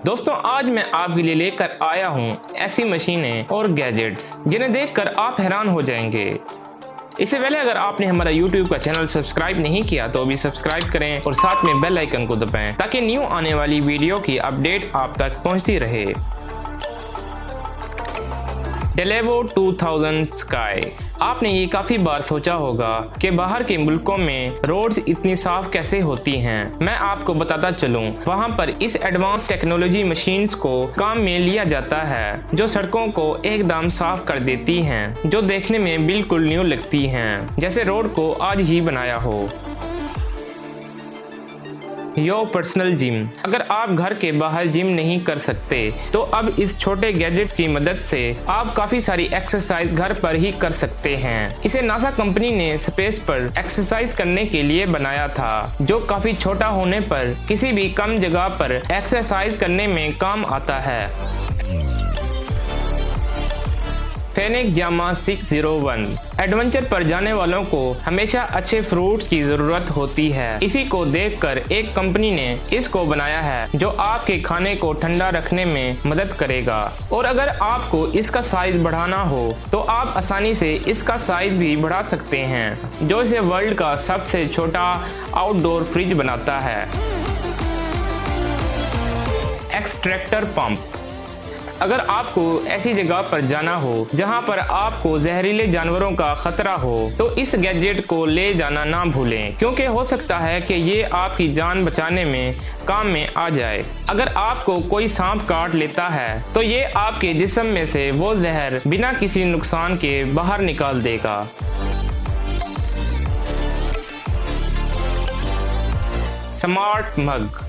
दोस्तों आज मैं आपके लिए लेकर आया हूँ ऐसी मशीनें और गैजेट्स जिन्हें देखकर आप हैरान हो जाएंगे। इससे पहले अगर आपने हमारा YouTube का चैनल सब्सक्राइब नहीं किया तो अभी सब्सक्राइब करें और साथ में बेल आइकन को दबाएं ताकि न्यू आने वाली वीडियो की अपडेट आप तक पहुंचती रहे। डेलेवो 2000 स्काई। आपने ये काफ़ी बार सोचा होगा कि बाहर के मुल्कों में रोड्स इतनी साफ कैसे होती हैं। मैं आपको बताता चलूं, वहाँ पर इस एडवांस टेक्नोलॉजी मशीन्स को काम में लिया जाता है जो सड़कों को एकदम साफ कर देती हैं, जो देखने में बिल्कुल न्यू लगती हैं, जैसे रोड को आज ही बनाया हो। Your personal gym. अगर आप घर के बाहर जिम नहीं कर सकते तो अब इस छोटे गैजेट्स की मदद से आप काफ़ी सारी एक्सरसाइज घर पर ही कर सकते हैं। इसे नासा कंपनी ने स्पेस पर एक्सरसाइज करने के लिए बनाया था, जो काफ़ी छोटा होने पर किसी भी कम जगह पर एक्सरसाइज करने में काम आता है। फेनिक जामा 601। एडवेंचर पर जाने वालों को हमेशा अच्छे फ्रूट्स की ज़रूरत होती है। इसी को देखकर एक कंपनी ने इसको बनाया है जो आपके खाने को ठंडा रखने में मदद करेगा। और अगर आपको इसका साइज बढ़ाना हो तो आप आसानी से इसका साइज भी बढ़ा सकते हैं, जो इसे वर्ल्ड का सबसे छोटा आउटडोर फ्रिज बनाता है। Extractor pump. अगर आपको ऐसी जगह पर जाना हो जहां पर आपको जहरीले जानवरों का खतरा हो तो इस गैजेट को ले जाना ना भूलें, क्योंकि हो सकता है कि ये आपकी जान बचाने में काम में आ जाए। अगर आपको कोई सांप काट लेता है तो ये आपके जिस्म में से वो जहर बिना किसी नुकसान के बाहर निकाल देगा। स्मार्ट मग।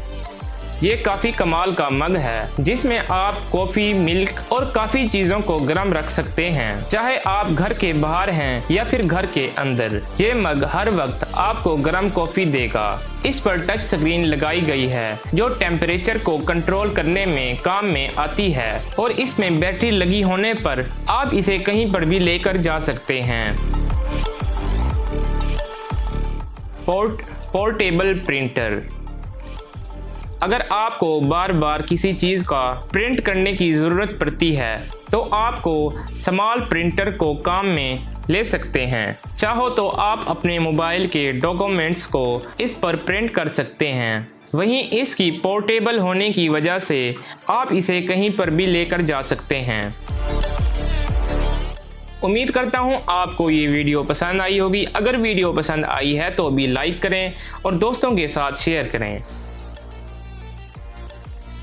ये काफ़ी कमाल का मग है जिसमें आप कॉफ़ी, मिल्क और काफ़ी चीज़ों को गर्म रख सकते हैं, चाहे आप घर के बाहर हैं या फिर घर के अंदर। ये मग हर वक्त आपको गर्म कॉफ़ी देगा। इस पर टच स्क्रीन लगाई गई है जो टेम्परेचर को कंट्रोल करने में काम में आती है, और इसमें बैटरी लगी होने पर आप इसे कहीं पर भी लेकर जा सकते हैं। Portable printer. अगर आपको बार बार किसी चीज़ का प्रिंट करने की ज़रूरत पड़ती है तो आपको स्मॉल प्रिंटर को काम में ले सकते हैं। चाहो तो आप अपने मोबाइल के डॉक्यूमेंट्स को इस पर प्रिंट कर सकते हैं। वहीं इसकी पोर्टेबल होने की वजह से आप इसे कहीं पर भी लेकर जा सकते हैं। उम्मीद करता हूँ आपको ये वीडियो पसंद आई होगी। अगर वीडियो पसंद आई है तो अभी लाइक करें और दोस्तों के साथ शेयर करें।